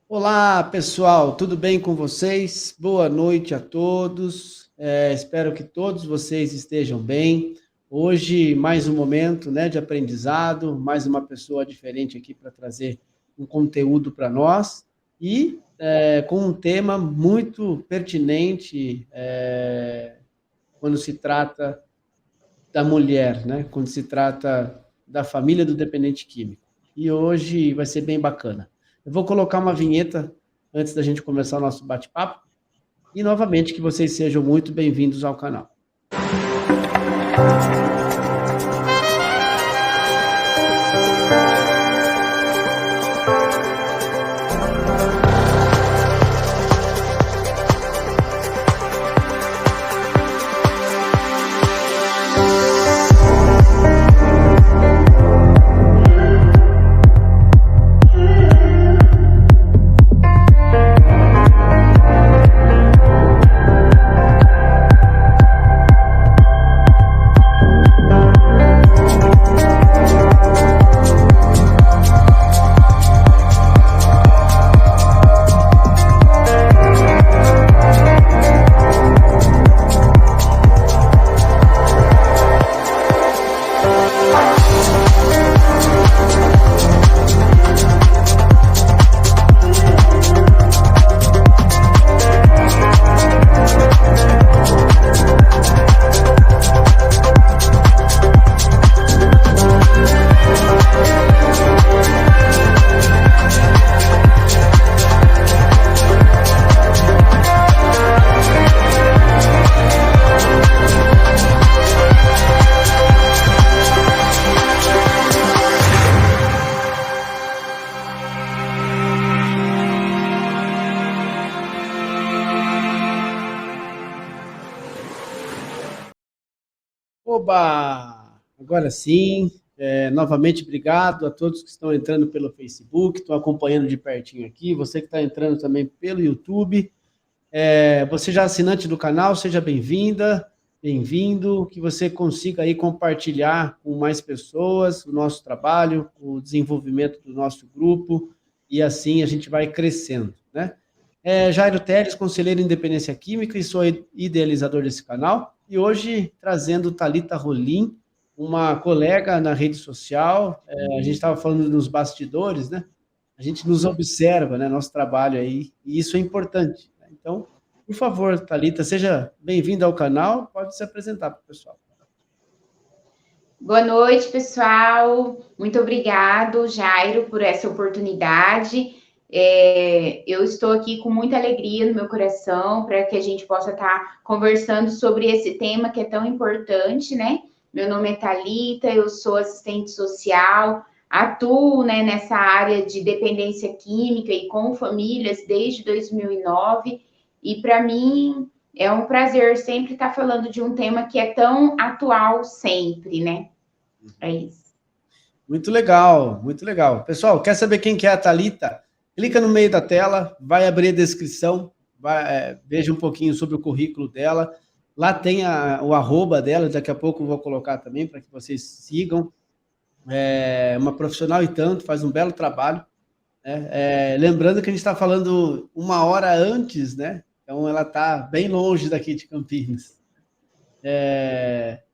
Olá, pessoal, tudo bem com vocês? Boa noite a todos. Espero que todos vocês estejam bem. Hoje, mais um momento, né, de aprendizado, mais uma pessoa diferente aqui para trazer um conteúdo para nós e com um tema muito pertinente quando se trata da mulher, né? Quando se trata da família do dependente químico. E hoje vai ser bem bacana. Eu vou colocar uma vinheta antes da gente começar o nosso bate-papo e novamente que vocês sejam muito bem-vindos ao canal. Oba! Agora sim, novamente obrigado a todos que estão entrando pelo Facebook, estão acompanhando de pertinho aqui, você que está entrando também pelo YouTube. Você já é assinante do canal, seja bem-vinda, bem-vindo, que você consiga aí compartilhar com mais pessoas o nosso trabalho, o desenvolvimento do nosso grupo, e assim a gente vai crescendo, né? Jairo Teles, conselheiro em Independência Química e sou idealizador desse canal. E hoje trazendo Thalita Rolim, uma colega na rede social. A gente estava falando nos bastidores, né? A gente nos observa, né? Nosso trabalho aí, e isso é importante. Né? Então, por favor, Thalita, seja bem-vinda ao canal. Pode se apresentar para o pessoal. Boa noite, pessoal. Muito obrigado, Jairo, por essa oportunidade. Eu estou aqui com muita alegria no meu coração para que a gente possa estar conversando sobre esse tema que é tão importante, né? Meu nome é Thalita, eu sou assistente social, atuo, né, nessa área de dependência química e com famílias desde 2009. E para mim é um prazer sempre estar falando de um tema que é tão atual sempre, né? É isso. Muito legal, muito legal. Pessoal, quer saber quem que é a Thalita? Clica no meio da tela, vai abrir a descrição, veja um pouquinho sobre o currículo dela. Lá tem o arroba dela, daqui a pouco eu vou colocar também para que vocês sigam. É uma profissional e tanto, faz um belo trabalho. Né? Lembrando que a gente está falando uma hora antes, né? Então ela está bem longe daqui de Campinas.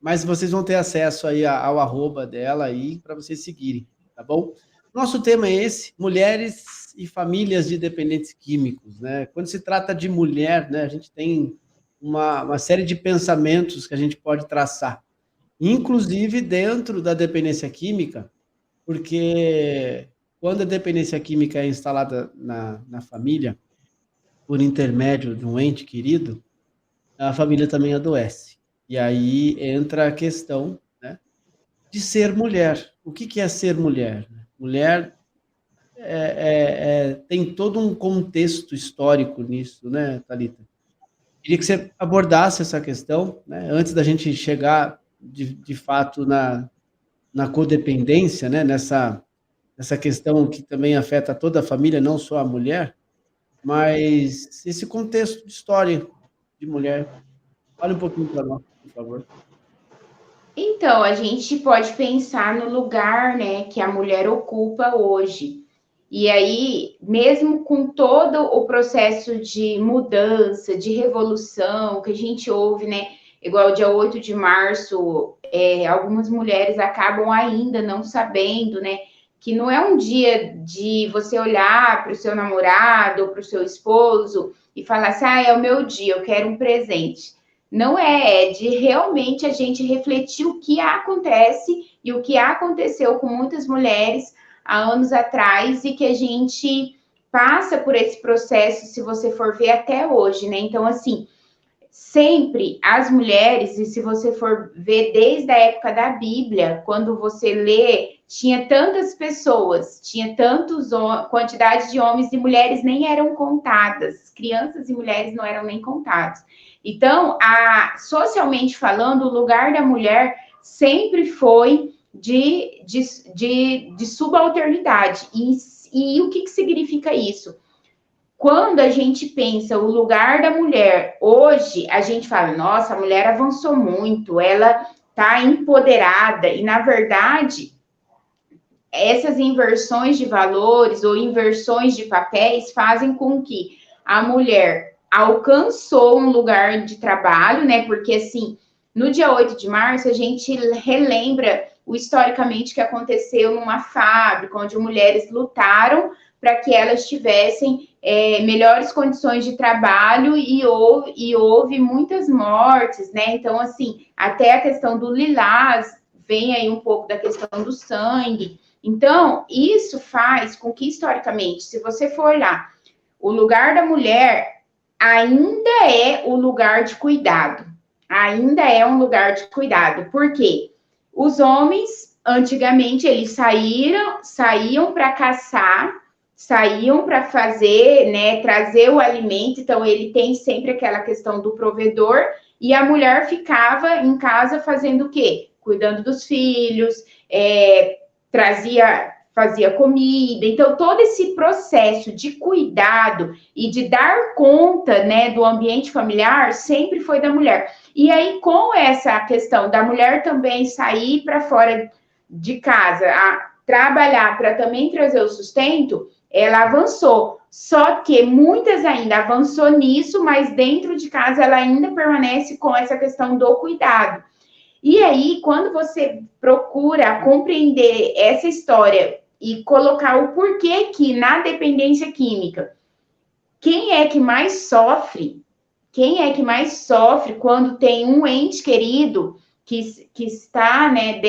Mas vocês vão ter acesso aí ao arroba dela aí para vocês seguirem, tá bom? Nosso tema é esse, mulheres e famílias de dependentes químicos, né? Quando se trata de mulher, né, a gente tem uma série de pensamentos que a gente pode traçar, inclusive dentro da dependência química, porque quando a dependência química é instalada na família, por intermédio de um ente querido, a família também adoece. E aí entra a questão, né, de ser mulher. O que é ser mulher? Mulher tem todo um contexto histórico nisso, né, Thalita? Queria que você abordasse essa questão, né, antes da gente chegar, de fato, na codependência, né, nessa questão que também afeta toda a família, não só a mulher, mas esse contexto de história de mulher. Fale um pouquinho para nós, por favor. Então, a gente pode pensar no lugar, né, que a mulher ocupa hoje. E aí, mesmo com todo o processo de mudança, de revolução que a gente ouve, né? Igual dia 8 de março, algumas mulheres acabam ainda não sabendo, né? Que não é um dia de você olhar para o seu namorado ou para o seu esposo e falar assim, é o meu dia, eu quero um presente. Não é de realmente a gente refletir o que acontece e o que aconteceu com muitas mulheres há anos atrás e que a gente passa por esse processo, se você for ver até hoje, né? Então, assim, sempre as mulheres, e se você for ver desde a época da Bíblia, quando você lê, tinha tantas pessoas, tinha quantidade de homens e mulheres nem eram contadas, crianças e mulheres não eram nem contados. Então, socialmente falando, o lugar da mulher sempre foi de subalternidade. E o que significa isso? Quando a gente pensa o lugar da mulher, hoje a gente fala, nossa, a mulher avançou muito, ela está empoderada, e na verdade, essas inversões de valores ou inversões de papéis fazem com que a mulher alcançou um lugar de trabalho, né? Porque assim, no dia 8 de março, a gente relembra o historicamente que aconteceu numa fábrica, onde mulheres lutaram para que elas tivessem melhores condições de trabalho e houve muitas mortes, né? Então, assim, até a questão do lilás vem aí um pouco da questão do sangue. Então, isso faz com que, historicamente, se você for olhar, o lugar da mulher ainda é o lugar de cuidado. Ainda é um lugar de cuidado. Por quê? Os homens, antigamente, eles saíam para caçar, saíam para fazer, né, trazer o alimento. Então, ele tem sempre aquela questão do provedor. E a mulher ficava em casa fazendo o quê? Cuidando dos filhos, fazia comida. Então, todo esse processo de cuidado e de dar conta, né, do ambiente familiar sempre foi da mulher. E aí, com essa questão da mulher também sair para fora de casa, trabalhar para também trazer o sustento, ela avançou. Só que muitas ainda avançou nisso, mas dentro de casa ela ainda permanece com essa questão do cuidado. E aí, quando você procura compreender essa história e colocar o porquê que na dependência química, quem é que mais sofre? Quem é que mais sofre quando tem um ente querido que está, né,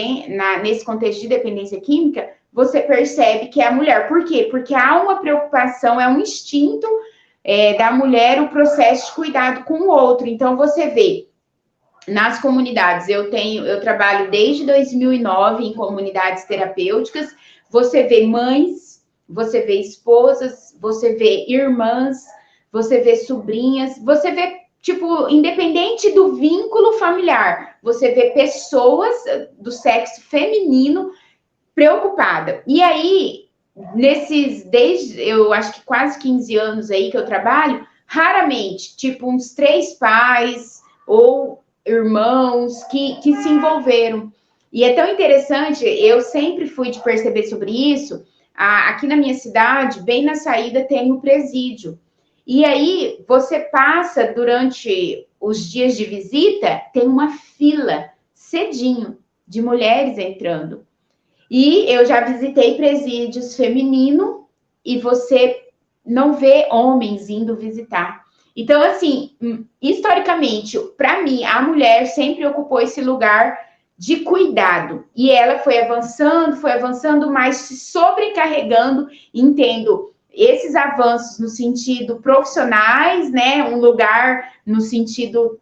nesse contexto de dependência química? Você percebe que é a mulher. Por quê? Porque há uma preocupação, é um instinto da mulher o processo de cuidado com o outro. Então, você vê nas comunidades, eu trabalho desde 2009 em comunidades terapêuticas, você vê mães, você vê esposas, você vê irmãs, você vê sobrinhas, você vê, tipo, independente do vínculo familiar, você vê pessoas do sexo feminino preocupada. E aí, desde eu acho que quase 15 anos aí que eu trabalho, raramente, tipo, uns 3 pais ou irmãos que se envolveram. E é tão interessante, eu sempre fui de perceber sobre isso. Aqui na minha cidade, bem na saída, tem o presídio. E aí, você passa durante os dias de visita, tem uma fila cedinho de mulheres entrando. E eu já visitei presídios feminino e você não vê homens indo visitar. Então, assim, historicamente, para mim, a mulher sempre ocupou esse lugar de cuidado. E ela foi avançando, mas se sobrecarregando, entendo, esses avanços no sentido profissionais, né? Um lugar no sentido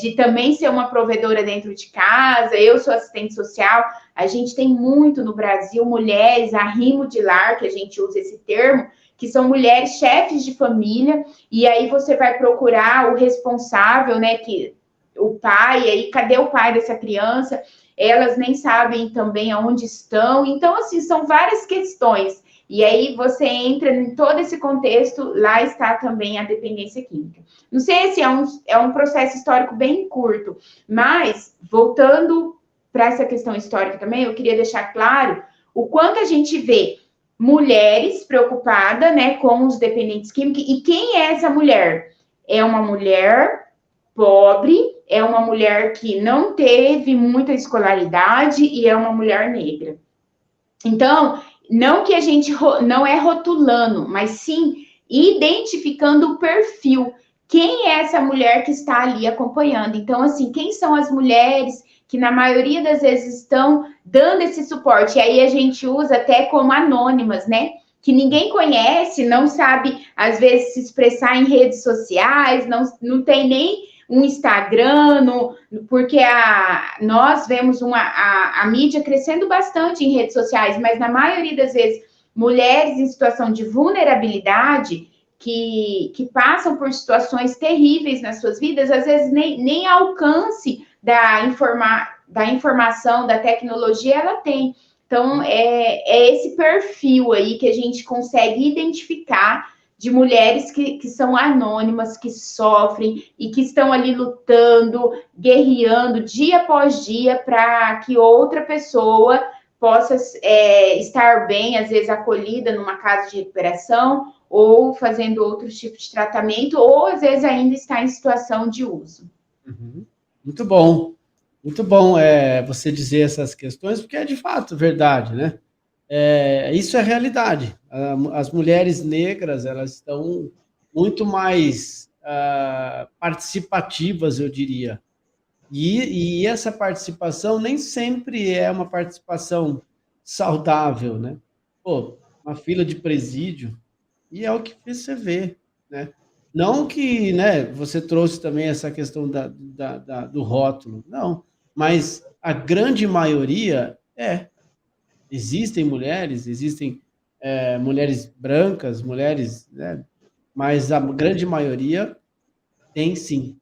de também ser uma provedora dentro de casa. Eu sou assistente social. A gente tem muito no Brasil mulheres arrimo de lar, que a gente usa esse termo, que são mulheres chefes de família, e aí você vai procurar o responsável, né, que o pai, aí cadê o pai dessa criança? Elas nem sabem também aonde estão. Então, assim, são várias questões. E aí você entra em todo esse contexto, lá está também a dependência química. Não sei se é um processo histórico bem curto, mas voltando para essa questão histórica também, eu queria deixar claro o quanto a gente vê mulheres preocupadas, né, com os dependentes químicos. E quem é essa mulher? É uma mulher pobre, é uma mulher que não teve muita escolaridade e é uma mulher negra. Então, não que a gente não é rotulando, mas sim identificando o perfil. Quem é essa mulher que está ali acompanhando? Então, assim, quem são as mulheres que na maioria das vezes estão dando esse suporte? E aí a gente usa até como anônimas, né? Que ninguém conhece, não sabe, às vezes, se expressar em redes sociais, não tem nem um Instagram, porque nós vemos a mídia crescendo bastante em redes sociais, mas na maioria das vezes, mulheres em situação de vulnerabilidade, que passam por situações terríveis nas suas vidas, às vezes nem alcance da informação, da tecnologia, ela tem. Então, é esse perfil aí que a gente consegue identificar de mulheres que são anônimas, que sofrem e que estão ali lutando, guerreando dia após dia para que outra pessoa possa estar bem, às vezes acolhida numa casa de recuperação ou fazendo outros tipos de tratamento, ou às vezes ainda está em situação de uso. Uhum. Muito bom você dizer essas questões, porque é de fato verdade, né? Isso é realidade. As mulheres negras, elas estão muito mais participativas, eu diria. E essa participação nem sempre é uma participação saudável, né? Pô, uma fila de presídio, e é o que você vê, né? Não que, né, você trouxe também essa questão do rótulo, não, mas a grande maioria existem mulheres brancas, mulheres, né, mas a grande maioria tem sim.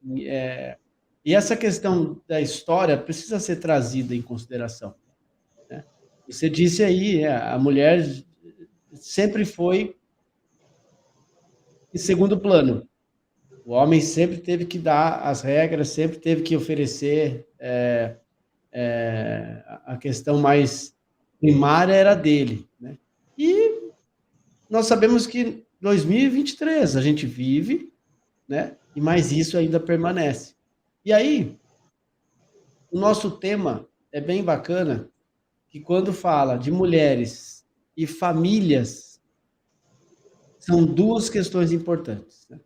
E essa questão da história precisa ser trazida em consideração, né? Você disse aí, a mulher sempre foi em segundo plano. O homem sempre teve que dar as regras, sempre teve que oferecer. A questão mais primária era dele, né? E nós sabemos que 2023 a gente vive, né? E mais isso ainda permanece. E aí, o nosso tema é bem bacana, que quando fala de mulheres e famílias, são duas questões importantes, né?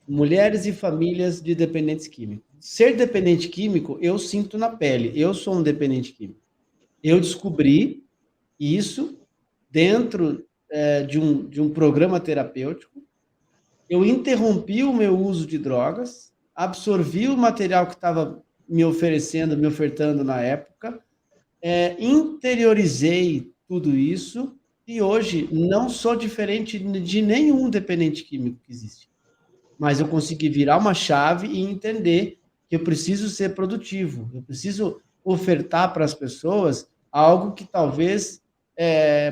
Mulheres e famílias de dependentes químicos. Ser dependente químico, eu sinto na pele. Eu sou um dependente químico. Eu descobri isso dentro de um programa terapêutico. Eu interrompi o meu uso de drogas, absorvi o material que estava me ofertando na época, interiorizei tudo isso e hoje não sou diferente de nenhum dependente químico que existe. Mas eu consegui virar uma chave e entender que eu preciso ser produtivo, eu preciso ofertar para as pessoas algo que talvez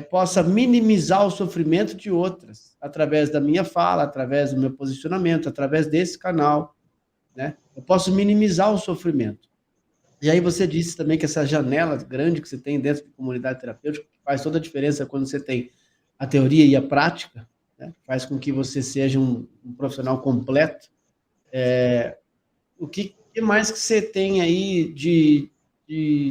possa minimizar o sofrimento de outras, através da minha fala, através do meu posicionamento, através desse canal, né? Eu posso minimizar o sofrimento. E aí você disse também que essa janela grande que você tem dentro da comunidade terapêutica faz toda a diferença quando você tem a teoria e a prática, né? Faz com que você seja um profissional completo. O que mais que você tem aí de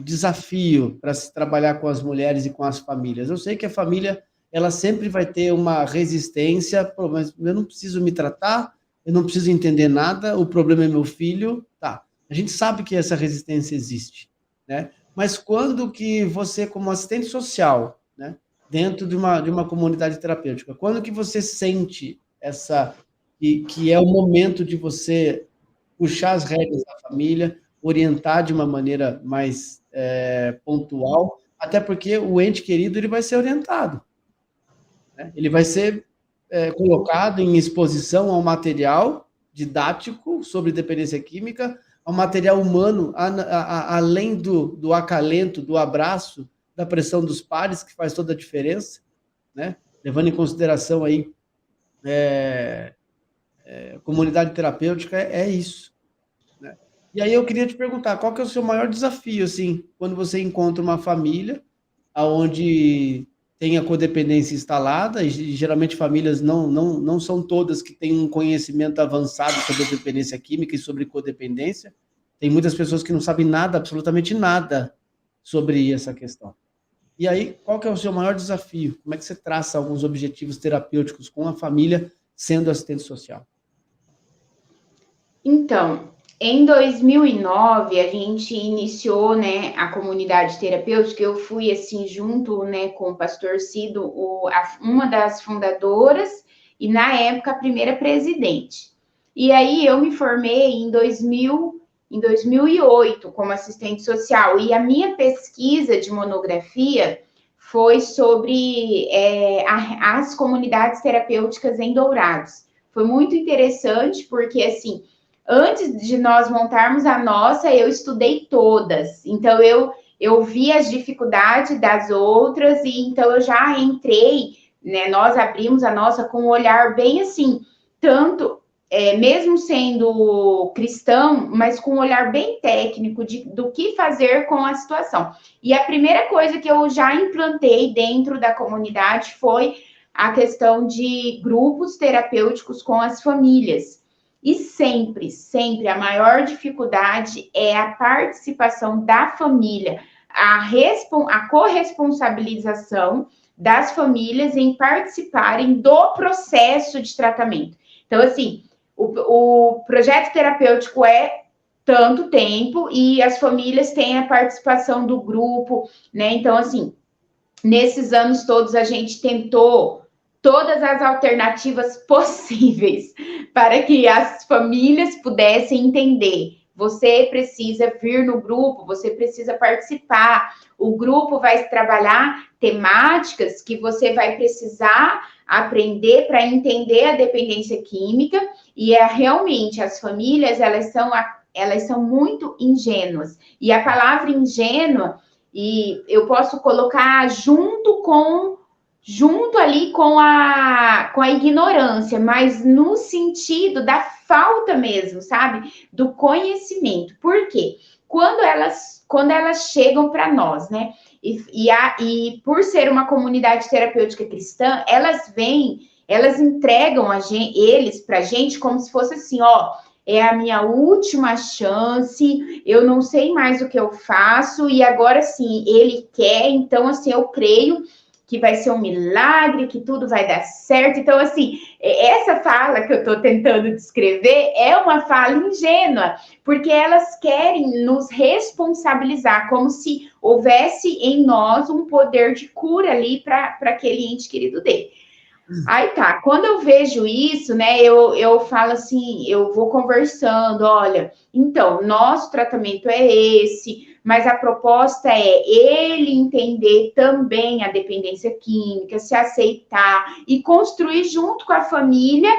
desafio para se trabalhar com as mulheres e com as famílias? Eu sei que a família ela sempre vai ter uma resistência, mas eu não preciso me tratar, eu não preciso entender nada, o problema é meu filho, tá? A gente sabe que essa resistência existe, né? Mas quando que você, como assistente social, né, dentro de uma comunidade terapêutica, quando que você sente que é o momento de você puxar as rédeas da família, orientar de uma maneira mais pontual, até porque o ente querido ele vai ser orientado, né? Ele vai ser colocado em exposição ao material didático sobre dependência química, ao material humano, além do acalento, do abraço, da pressão dos pares, que faz toda a diferença, né? Levando em consideração aí comunidade terapêutica, isso, né? E aí eu queria te perguntar, qual que é o seu maior desafio, assim, quando você encontra uma família onde tem a codependência instalada, e geralmente famílias não são todas que têm um conhecimento avançado sobre a dependência química e sobre codependência. Tem muitas pessoas que não sabem nada, absolutamente nada, sobre essa questão. E aí, qual que é o seu maior desafio? Como é que você traça alguns objetivos terapêuticos com a família sendo assistente social? Então, em 2009, a gente iniciou, né, a comunidade terapêutica. Eu fui, assim, junto, né, com o pastor Cido, uma das fundadoras e, na época, a primeira presidente. E aí, eu me formei em 2008 como assistente social. E a minha pesquisa de monografia foi sobre as comunidades terapêuticas em Dourados. Foi muito interessante, porque, assim, antes de nós montarmos a nossa, eu estudei todas. Então, eu vi as dificuldades das outras, e então eu já entrei, né? Nós abrimos a nossa com um olhar bem assim, tanto, mesmo sendo cristão, mas com um olhar bem técnico do que fazer com a situação. E a primeira coisa que eu já implantei dentro da comunidade foi a questão de grupos terapêuticos com as famílias. E sempre, sempre, a maior dificuldade é a participação da família, a corresponsabilização das famílias em participarem do processo de tratamento. Então, assim, o projeto terapêutico é tanto tempo e as famílias têm a participação do grupo, né? Então, assim, nesses anos todos a gente tentou todas as alternativas possíveis para que as famílias pudessem entender. Você precisa vir no grupo, você precisa participar. O grupo vai trabalhar temáticas que você vai precisar aprender para entender a dependência química. E realmente as famílias, elas são muito ingênuas. E a palavra ingênua, e eu posso colocar junto ali com a ignorância, mas no sentido da falta mesmo, sabe? Do conhecimento. Por quê? Quando elas chegam para nós, né? E por ser uma comunidade terapêutica cristã, elas entregam eles para a gente como se fosse assim, ó, é a minha última chance, eu não sei mais o que eu faço, e agora sim, ele quer, então assim, eu creio que vai ser um milagre, que tudo vai dar certo. Então, assim, essa fala que eu estou tentando descrever é uma fala ingênua, porque elas querem nos responsabilizar, como se houvesse em nós um poder de cura ali para aquele ente querido dele. Aí tá, quando eu vejo isso, né, eu falo assim, eu vou conversando, olha, então, nosso tratamento é esse, mas a proposta é ele entender também a dependência química, se aceitar e construir junto com a família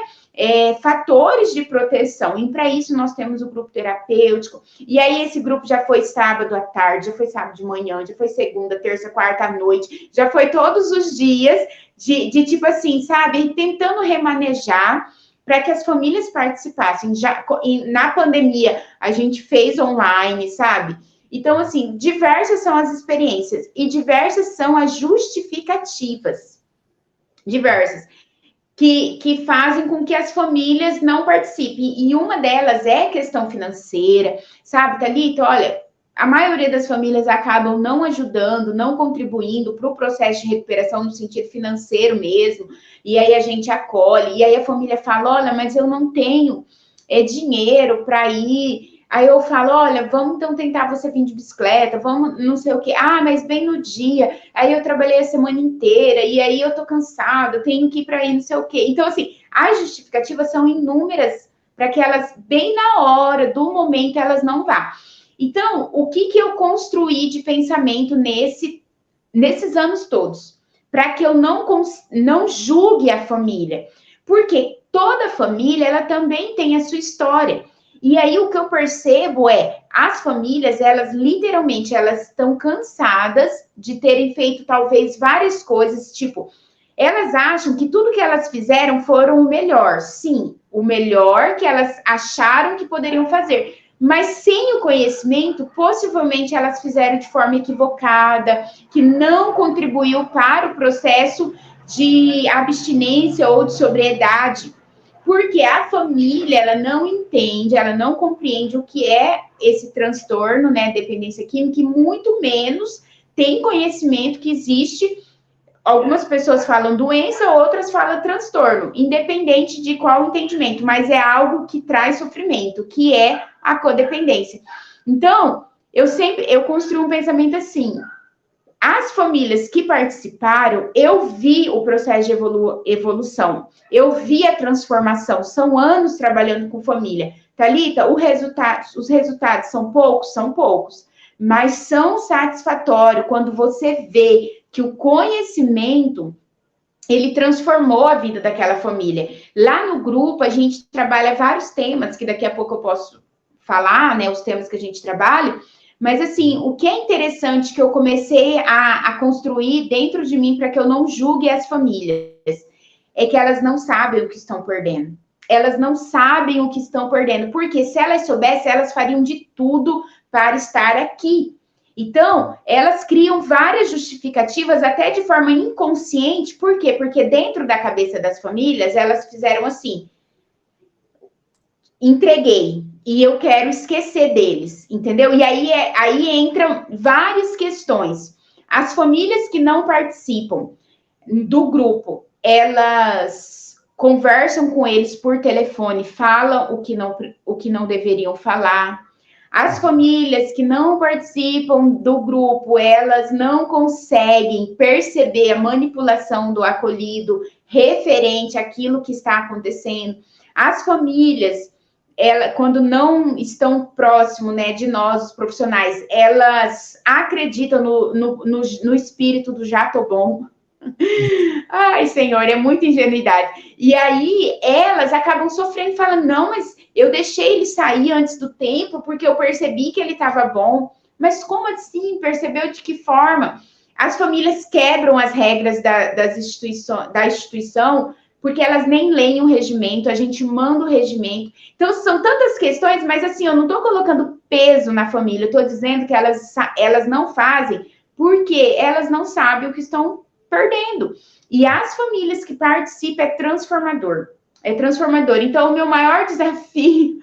fatores de proteção. E para isso nós temos o grupo terapêutico, e aí esse grupo já foi sábado à tarde, já foi sábado de manhã, já foi segunda, terça, quarta à noite, já foi todos os dias, de tipo assim, sabe, tentando remanejar para que as famílias participassem. Já na pandemia a gente fez online, sabe? Então, assim, diversas são as experiências e diversas são as justificativas. Diversas. Que fazem com que as famílias não participem. E uma delas é questão financeira, sabe, Thalita? Olha, a maioria das famílias acabam não ajudando, não contribuindo para o processo de recuperação no sentido financeiro mesmo, e aí a gente acolhe, e aí a família fala, olha, mas eu não tenho dinheiro para ir. Aí eu falo, olha, vamos então tentar você vir de bicicleta, vamos não sei o quê. Ah, mas bem no dia, aí eu trabalhei a semana inteira, e aí eu tô cansada, eu tenho que ir para ir não sei o quê. Então, assim, as justificativas são inúmeras para que elas, bem na hora, do momento, elas não vá. Então, o que eu construí de pensamento nesses anos todos? Para que eu não julgue a família. Porque toda família, ela também tem a sua história. E aí, o que eu percebo as famílias, elas literalmente, elas estão cansadas de terem feito, talvez, várias coisas, tipo, elas acham que tudo que elas fizeram foram o melhor. Sim, o melhor que elas acharam que poderiam fazer. mas sem o conhecimento, possivelmente elas fizeram de forma equivocada, que não contribuiu para o processo de abstinência ou de sobriedade, porque a família, ela não entende, ela não compreende o que é esse transtorno, né, dependência química, e muito menos tem conhecimento que existe. Algumas pessoas falam doença, outras falam transtorno, independente de qual entendimento, mas é algo que traz sofrimento, que é a codependência. Então, eu construí um pensamento assim: as famílias que participaram, eu vi o processo de evolução, eu vi a transformação, são anos trabalhando com família. Thalita, os resultados são poucos, mas são satisfatórios quando você vê que o conhecimento, ele transformou a vida daquela família. Lá no grupo, a gente trabalha vários temas, que daqui a pouco eu posso falar, né, os temas que a gente trabalha, mas, assim, o que é interessante que eu comecei a construir dentro de mim para que eu não julgue as famílias é que elas não sabem o que estão perdendo. Elas não sabem o que estão perdendo, porque se elas soubessem, elas fariam de tudo para estar aqui. Então, elas criam várias justificativas, até de forma inconsciente. Por quê? Porque dentro da cabeça das famílias, elas fizeram assim: entreguei e eu quero esquecer deles, entendeu? E aí entram várias questões. As famílias que não participam do grupo, elas conversam com eles por telefone, falam o que não deveriam falar. As famílias que não participam do grupo, elas não conseguem perceber a manipulação do acolhido referente àquilo que está acontecendo. As famílias, quando não estão próximo, né, de nós, os profissionais, elas acreditam no espírito do já tô bom. Ai, Senhor, é muita ingenuidade. E aí elas acabam sofrendo e falam: não, mas eu deixei ele sair antes do tempo porque eu percebi que ele estava bom. Mas como assim? Percebeu de que forma? As famílias quebram as regras da instituição porque elas nem leem o regimento, a gente manda o regimento. Então, são tantas questões, mas assim, eu não estou colocando peso na família, eu estou dizendo que elas não fazem porque elas não sabem o que estão perdendo. E as famílias que participam é transformador. É transformador. Então, o meu maior desafio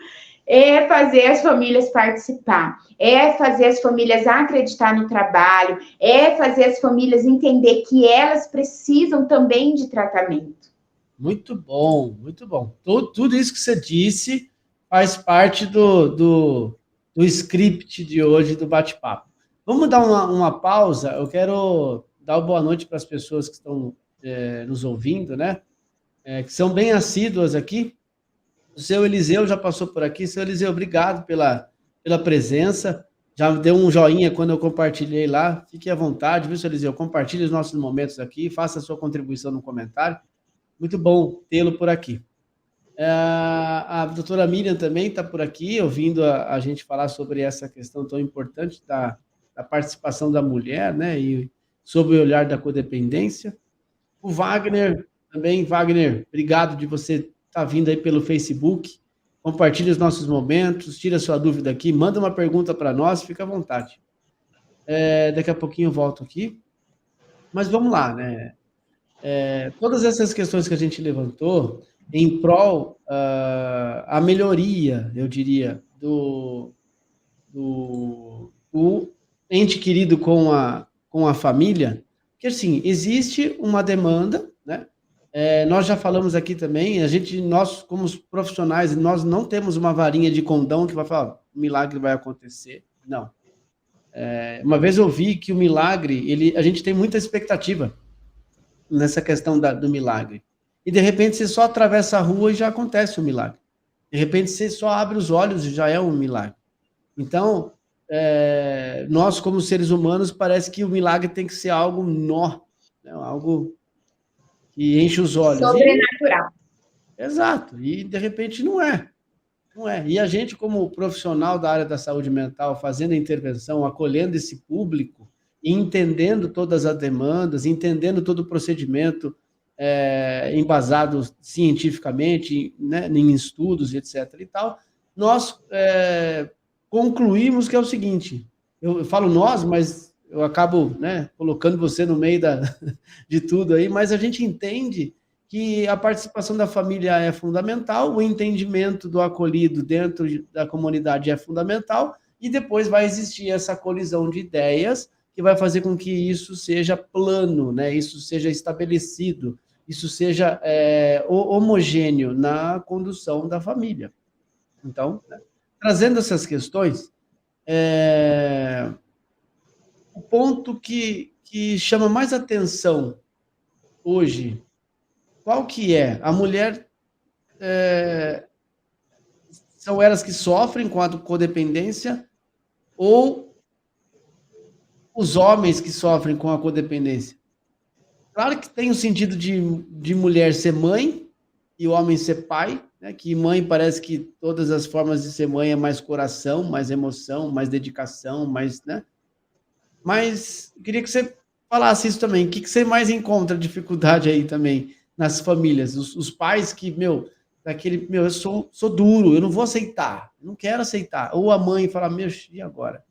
é fazer as famílias participar, é fazer as famílias acreditar no trabalho, é fazer as famílias entender que elas precisam também de tratamento. Muito bom, muito bom. Tudo isso que você disse faz parte do script de hoje, do bate-papo. Vamos dar uma pausa. Eu quero dar uma boa noite para as pessoas que estão nos ouvindo, né? Que são bem assíduas aqui. O seu Eliseu já passou por aqui. Seu Eliseu, obrigado pela presença. Já deu um joinha quando eu compartilhei lá. Fique à vontade, viu, seu Eliseu? Compartilhe os nossos momentos aqui, faça a sua contribuição no comentário. Muito bom tê-lo por aqui. A doutora Miriam também está por aqui, ouvindo a gente falar sobre essa questão tão importante da participação da mulher, né? E sobre o olhar da codependência. O Wagner também. Wagner, obrigado de você estar vindo aí pelo Facebook. Compartilhe os nossos momentos, tira a sua dúvida aqui, manda uma pergunta para nós, fica à vontade. Daqui a pouquinho eu volto aqui. Mas vamos lá, né? Todas essas questões que a gente levantou em prol a melhoria, eu diria, do ente querido com a família, que assim, existe uma demanda, né? Nós já falamos aqui também, nós como profissionais, nós não temos uma varinha de condão que vai falar, o milagre vai acontecer, não. Uma vez eu vi que o milagre, a gente tem muita expectativa nessa questão do milagre. E, de repente, você só atravessa a rua e já acontece o milagre. De repente, você só abre os olhos e já é um milagre. Então, nós, como seres humanos, parece que o milagre tem que ser algo né? Algo que enche os olhos. Sobrenatural. Exato. E, de repente, não é. Não é. E a gente, como profissional da área da saúde mental, fazendo a intervenção, acolhendo esse público, entendendo todas as demandas, entendendo todo o procedimento embasado cientificamente, né, em estudos, etc. e tal, nós concluímos que é o seguinte, eu falo nós, mas eu acabo, né, colocando você no meio de tudo aí, mas a gente entende que a participação da família é fundamental, o entendimento do acolhido dentro da comunidade é fundamental, e depois vai existir essa colisão de ideias que vai fazer com que isso seja plano, né, isso seja estabelecido, isso seja homogêneo na condução da família. Então, né, trazendo essas questões, o ponto que chama mais atenção hoje, qual que é? A mulher, são elas que sofrem com a codependência ou os homens que sofrem com a codependência? Claro que tem o sentido de mulher ser mãe e o homem ser pai, né? Que mãe parece que todas as formas de ser mãe é mais coração, mais emoção, mais dedicação, mais, né? Mas eu queria que você falasse isso também. O que você mais encontra dificuldade aí também nas famílias? Os pais que, eu sou duro, eu não vou aceitar, eu não quero aceitar. Ou a mãe fala, e agora?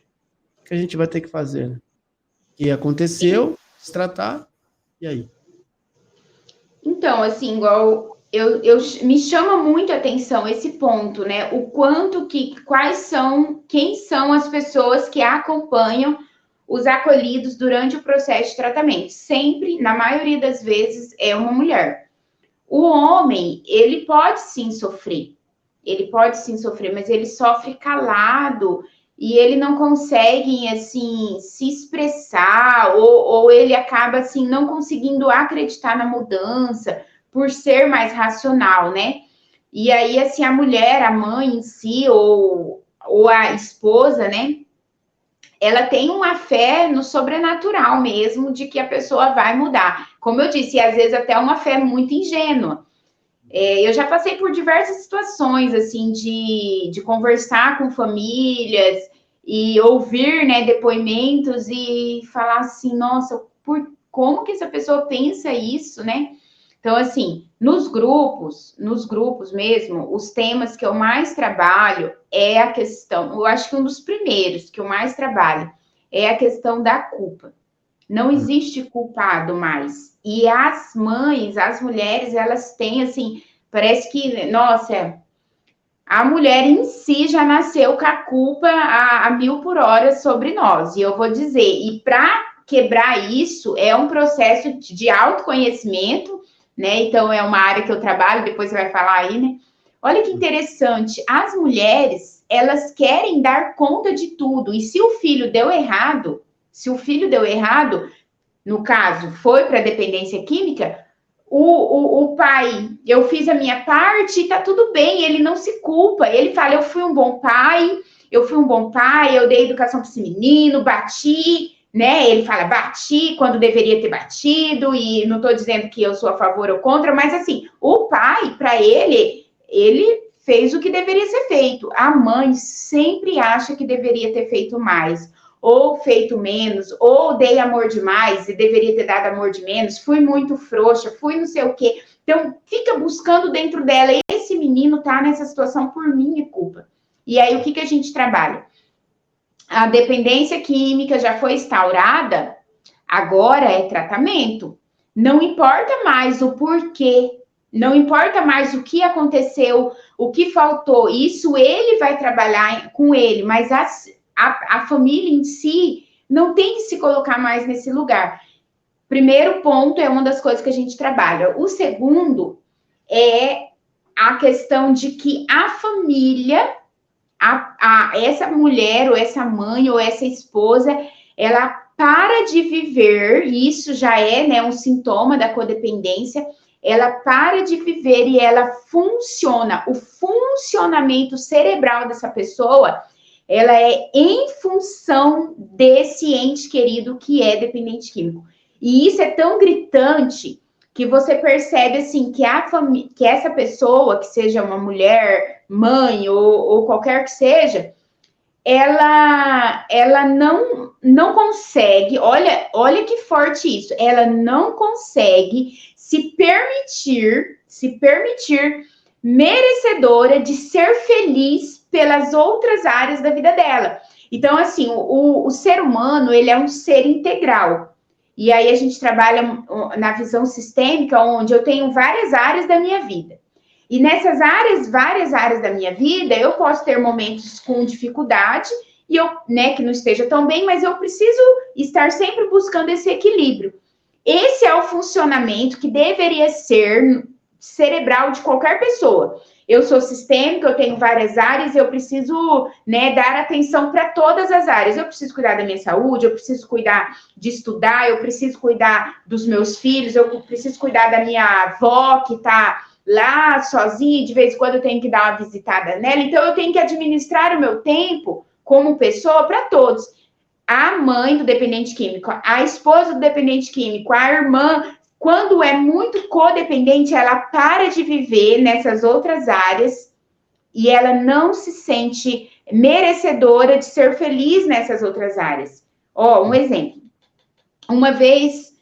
O que a gente vai ter que fazer? Né? O que aconteceu, se tratar, e aí? Então, assim, igual me chama muito a atenção esse ponto, né? O quanto quem são as pessoas que acompanham os acolhidos durante o processo de tratamento. Sempre, na maioria das vezes, é uma mulher. O homem, ele pode sim sofrer, mas ele sofre calado e ele não consegue, assim, se expressar ou ele acaba, assim, não conseguindo acreditar na mudança por ser mais racional, né? E aí, assim, a mulher, a mãe em si ou a esposa, né? Ela tem uma fé no sobrenatural mesmo, de que a pessoa vai mudar. Como eu disse, e às vezes até uma fé muito ingênua. Eu já passei por diversas situações, assim, de conversar com famílias e ouvir, né, depoimentos e falar assim, nossa, como que essa pessoa pensa isso, né? Então, assim, nos grupos mesmo, os temas que eu mais trabalho é a questão, eu acho que um dos primeiros que eu mais trabalho é a questão da culpa. Não existe culpado mais. E as mães, as mulheres, elas têm, assim, parece que, nossa, a mulher em si já nasceu com a culpa a 1000 por hora sobre nós. E eu vou dizer, e para quebrar isso, é um processo de autoconhecimento, né? Então, é uma área que eu trabalho, depois você vai falar aí, né? Olha que interessante, as mulheres, elas querem dar conta de tudo. E se o filho deu errado, no caso, foi para dependência química, o pai, eu fiz a minha parte, tá tudo bem, ele não se culpa, ele fala, eu fui um bom pai, eu dei educação para esse menino, bati, né? Ele fala, bati quando deveria ter batido, e não estou dizendo que eu sou a favor ou contra, mas assim, o pai, para ele fez o que deveria ser feito. A mãe sempre acha que deveria ter feito mais, ou feito menos, ou dei amor demais e deveria ter dado amor de menos, fui muito frouxa, fui não sei o quê. Então, fica buscando dentro dela, esse menino tá nessa situação por minha culpa. E aí, o que a gente trabalha? A dependência química já foi instaurada, agora é tratamento. Não importa mais o porquê, não importa mais o que aconteceu, o que faltou, isso ele vai trabalhar com ele, mas a família em si não tem que se colocar mais nesse lugar. Primeiro ponto é uma das coisas que a gente trabalha. O segundo é a questão de que a família, essa mulher ou essa mãe ou essa esposa, ela para de viver, e isso já é, né, um sintoma da codependência, ela para de viver e ela funciona. O funcionamento cerebral dessa pessoa, ela é em função desse ente querido que é dependente químico. E isso é tão gritante que você percebe, assim, que essa pessoa, que seja uma mulher, mãe ou qualquer que seja, ela não consegue, olha que forte isso, ela não consegue se permitir merecedora de ser feliz pelas outras áreas da vida dela. Então, assim, o ser humano, ele é um ser integral. E aí a gente trabalha na visão sistêmica, onde eu tenho várias áreas da minha vida. E nessas áreas, várias áreas da minha vida, eu posso ter momentos com dificuldade, e eu, né, que não esteja tão bem, mas eu preciso estar sempre buscando esse equilíbrio. Esse é o funcionamento que deveria ser cerebral de qualquer pessoa. Eu sou sistêmica, eu tenho várias áreas, eu preciso, né, dar atenção para todas as áreas. Eu preciso cuidar da minha saúde, eu preciso cuidar de estudar, eu preciso cuidar dos meus filhos, eu preciso cuidar da minha avó que está lá sozinha, de vez em quando eu tenho que dar uma visitada nela. Então, eu tenho que administrar o meu tempo como pessoa para todos. A mãe do dependente químico, a esposa do dependente químico, a irmã, quando é muito codependente, ela para de viver nessas outras áreas e ela não se sente merecedora de ser feliz nessas outras áreas. Ó, um exemplo. Uma vez,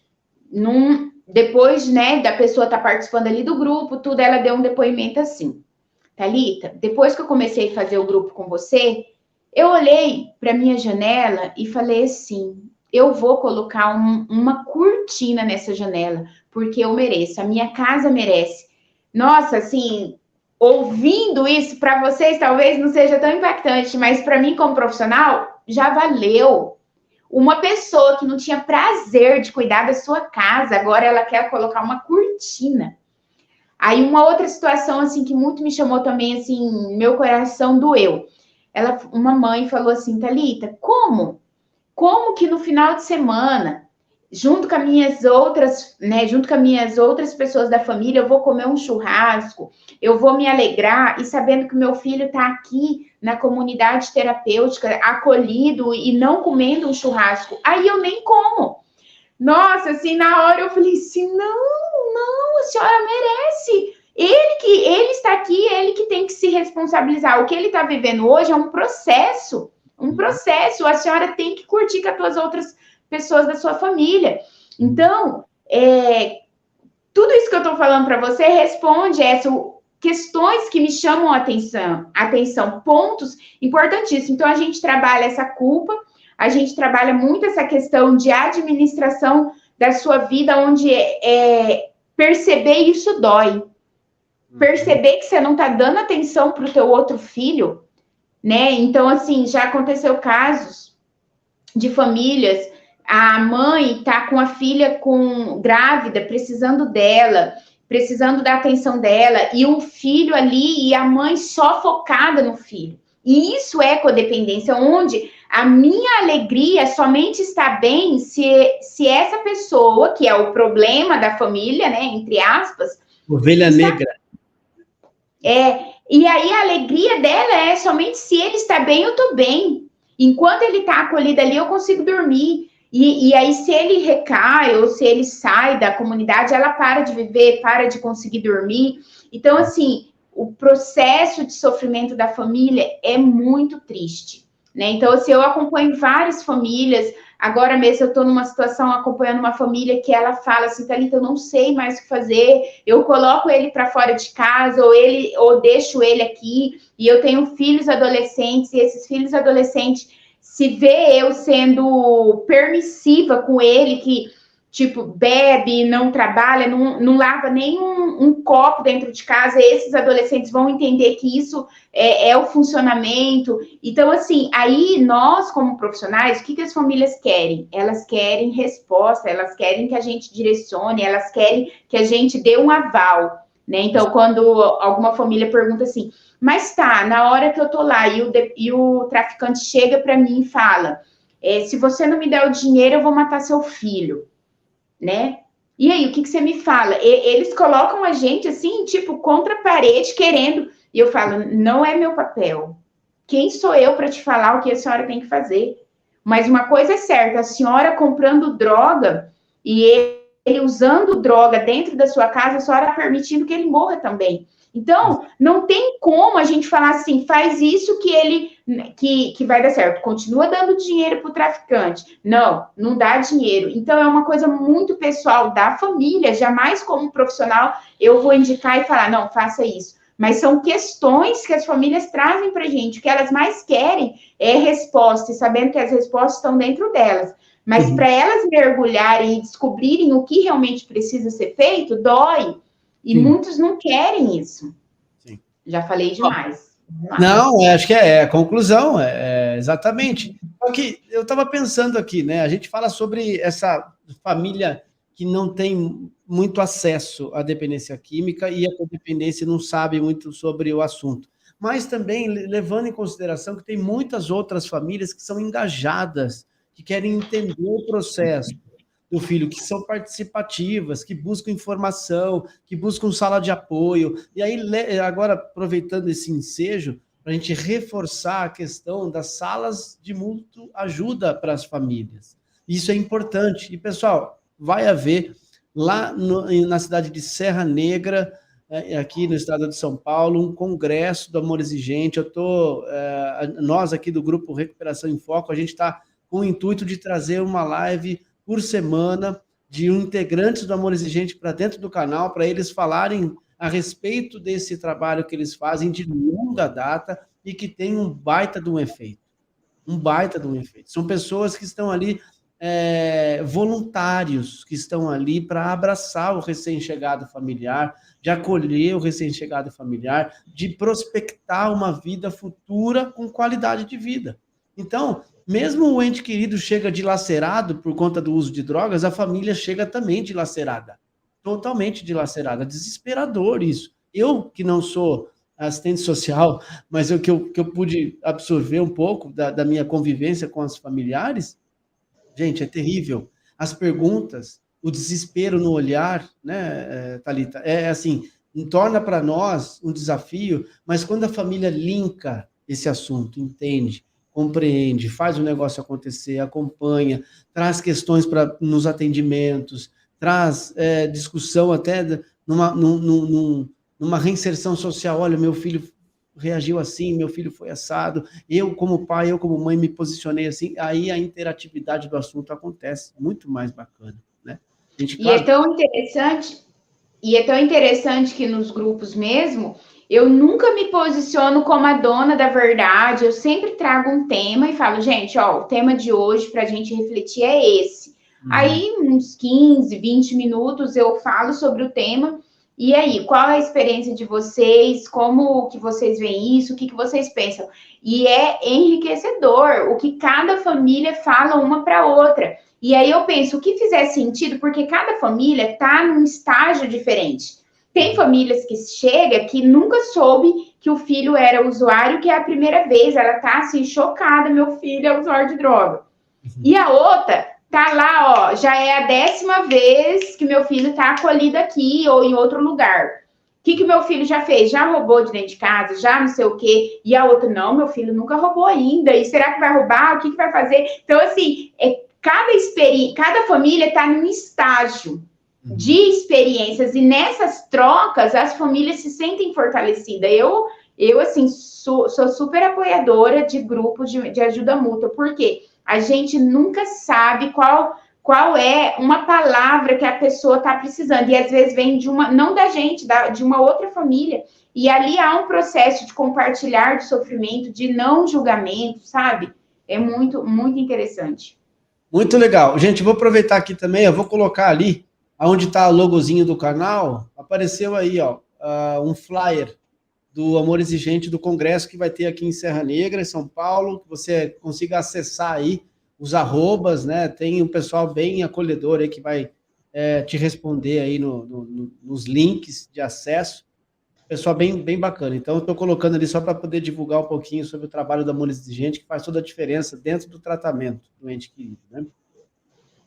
depois, né, da pessoa estar participando ali do grupo, tudo, ela deu um depoimento assim. Thalita, depois que eu comecei a fazer o grupo com você, eu olhei para minha janela e falei assim, eu vou colocar uma cortina nessa janela, porque eu mereço, a minha casa merece. Nossa, assim, ouvindo isso, para vocês talvez não seja tão impactante, mas para mim como profissional, já valeu. Uma pessoa que não tinha prazer de cuidar da sua casa, agora ela quer colocar uma cortina. Aí uma outra situação, assim, que muito me chamou também, assim, meu coração doeu. Uma mãe falou assim, Thalita, como que no final de semana, junto com as minhas outras, né, junto com as minhas outras pessoas da família, eu vou comer um churrasco, eu vou me alegrar, e sabendo que meu filho está aqui na comunidade terapêutica, acolhido e não comendo um churrasco, aí eu nem como. Nossa, assim, na hora eu falei assim, não, a senhora merece. Ele está aqui, ele que tem que se responsabilizar. O que ele está vivendo hoje é um processo. A senhora tem que curtir com as outras pessoas da sua família. Então, tudo isso que eu estou falando para você responde essas questões que me chamam a atenção, pontos importantíssimos. Então, a gente trabalha essa culpa, a gente trabalha muito essa questão de administração da sua vida, onde perceber isso dói. Perceber que você não está dando atenção para o teu outro filho, né? Então, assim, já aconteceu casos de famílias, a mãe está com a filha grávida, precisando dela, precisando da atenção dela, e o filho ali, e a mãe só focada no filho. E isso é codependência, onde a minha alegria somente está bem se essa pessoa, que é o problema da família, né, entre aspas... Ovelha negra. E aí a alegria dela é somente se ele está bem, eu estou bem. Enquanto ele está acolhido ali, eu consigo dormir. E aí, se ele recai ou se ele sai da comunidade, ela para de viver, para de conseguir dormir. Então, assim, o processo de sofrimento da família é muito triste, né? Então, assim, eu acompanho várias famílias. Agora mesmo eu estou numa situação acompanhando uma família que ela fala assim, Thalita, eu não sei mais o que fazer, eu coloco ele para fora de casa, ou deixo ele aqui, e eu tenho filhos adolescentes, e esses filhos adolescentes, se vê eu sendo permissiva com ele, que, tipo, bebe, não trabalha, não lava nem um copo dentro de casa, esses adolescentes vão entender que isso é o funcionamento. Então, assim, aí nós, como profissionais, o que as famílias querem? Elas querem resposta, elas querem que a gente direcione, elas querem que a gente dê um aval, né? Então, quando alguma família pergunta assim, mas tá, na hora que eu tô lá e o traficante chega para mim e fala, se você não me der o dinheiro, eu vou matar seu filho, né? E aí, o que você me fala? Eles colocam a gente, assim, tipo, contra a parede, querendo... E eu falo, não é meu papel. Quem sou eu para te falar o que a senhora tem que fazer? Mas uma coisa é certa, a senhora comprando droga e ele usando droga dentro da sua casa, a senhora permitindo que ele morra também. Então, não tem como a gente falar assim, faz isso que vai dar certo. Continua dando dinheiro para o traficante. Não dá dinheiro. Então, é uma coisa muito pessoal da família. Jamais, como profissional, eu vou indicar e falar, não, faça isso. mas são questões que as famílias trazem para a gente. O que elas mais querem é resposta, e sabendo que as respostas estão dentro delas. Mas para elas mergulharem e descobrirem o que realmente precisa ser feito, dói. E muitos não querem isso. Sim. Já falei demais. Não, acho que é a conclusão, exatamente. Só que eu estava pensando aqui, né? A gente fala sobre essa família que não tem muito acesso à dependência química e a codependência não sabe muito sobre o assunto. Mas também levando em consideração que tem muitas outras famílias que são engajadas, que querem entender o processo do filho, que são participativas, que buscam informação, que buscam sala de apoio. E aí, agora, aproveitando esse ensejo, para a gente reforçar a questão das salas de mútua ajuda para as famílias. Isso é importante. E, pessoal, vai haver lá na cidade de Serra Negra, aqui no estado de São Paulo, um congresso do Amor Exigente. Nós aqui do Grupo Recuperação em Foco, a gente está com o intuito de trazer uma live por semana de integrantes do Amor Exigente para dentro do canal, para eles falarem a respeito desse trabalho que eles fazem de longa data e que tem um baita de um efeito. Um baita de um efeito. São pessoas que estão ali, voluntários, que estão ali para abraçar o recém-chegado familiar, de acolher o recém-chegado familiar, de prospectar uma vida futura com qualidade de vida. Então, mesmo o ente querido chega dilacerado por conta do uso de drogas, a família chega também dilacerada, totalmente dilacerada, desesperador isso. Eu, que não sou assistente social, mas que eu pude absorver um pouco da minha convivência com os familiares, gente, é terrível. As perguntas, o desespero no olhar, né, Thalita, assim, torna para nós um desafio, mas quando a família linka esse assunto, entende, compreende, faz o negócio acontecer, acompanha, traz questões nos atendimentos, traz discussão até numa reinserção social. Olha, meu filho reagiu assim, meu filho foi assado, eu como pai, eu como mãe me posicionei assim, aí a interatividade do assunto acontece, muito mais bacana, né? É tão interessante que nos grupos mesmo, eu nunca me posiciono como a dona da verdade, eu sempre trago um tema e falo, gente, o tema de hoje para a gente refletir é esse. Aí, uns 15, 20 minutos, eu falo sobre o tema. E aí, qual é a experiência de vocês? Como que vocês veem isso? O que vocês pensam? E é enriquecedor o que cada família fala uma para outra. E aí eu penso, o que fizer sentido, porque cada família está num estágio diferente. Tem famílias que chega que nunca soube que o filho era usuário, que é a primeira vez. Ela tá assim, chocada, meu filho é usuário de droga. E a outra tá lá, já é a 10ª vez que meu filho tá acolhido aqui ou em outro lugar. O que meu filho já fez? Já roubou de dentro de casa? Já não sei o quê? E a outra, não, meu filho nunca roubou ainda. E será que vai roubar? O que vai fazer? Então, assim, cada família está num estágio de experiências. E nessas trocas, as famílias se sentem fortalecidas. Eu assim, sou super apoiadora de grupos de ajuda mútua. Por quê? A gente nunca sabe qual é uma palavra que a pessoa está precisando. E às vezes vem não da gente, de uma outra família. E ali há um processo de compartilhar de sofrimento, de não julgamento, sabe? É muito, muito interessante. Muito legal. Gente, vou aproveitar aqui também, eu vou colocar ali, onde está o logozinho do canal, apareceu aí, um flyer do Amor Exigente do Congresso que vai ter aqui em Serra Negra, em São Paulo, que você consiga acessar aí os arrobas, né? Tem um pessoal bem acolhedor aí que vai te responder aí nos links de acesso. Pessoal bem bacana. Então, eu estou colocando ali só para poder divulgar um pouquinho sobre o trabalho do Amor Exigente, que faz toda a diferença dentro do tratamento do ente querido, né?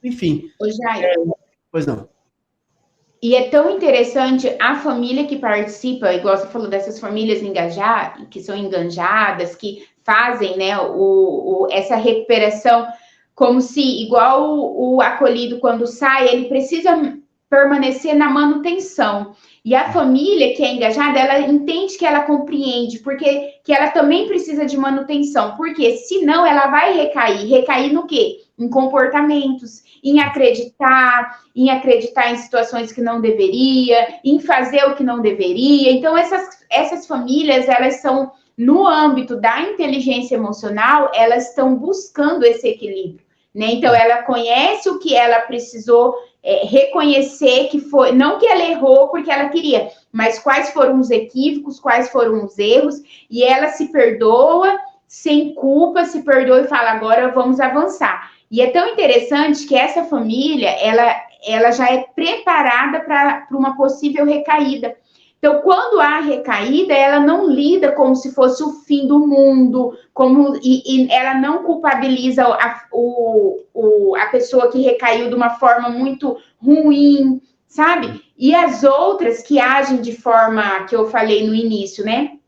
Enfim. Ô, Jair. Pois não. E é tão interessante a família que participa, igual você falou dessas famílias que são enganjadas, que fazem, né, essa recuperação, como se, igual o acolhido, quando sai, ele precisa permanecer na manutenção. E a família que é engajada, ela entende que ela compreende, porque que ela também precisa de manutenção, porque senão ela vai recair no quê? Em comportamentos. em acreditar em situações que não deveria, em fazer o que não deveria. Então, essas famílias, elas são, no âmbito da inteligência emocional, elas estão buscando esse equilíbrio, né? Então, ela conhece o que ela precisou reconhecer que foi, não que ela errou porque ela queria, mas quais foram os equívocos, quais foram os erros, e ela se perdoa, sem culpa, se perdoa e fala, agora vamos avançar. E é tão interessante que essa família, ela já é preparada para uma possível recaída. Então, quando há recaída, ela não lida como se fosse o fim do mundo, e ela não culpabiliza a pessoa que recaiu de uma forma muito ruim, sabe? E as outras que agem de forma que eu falei no início, né?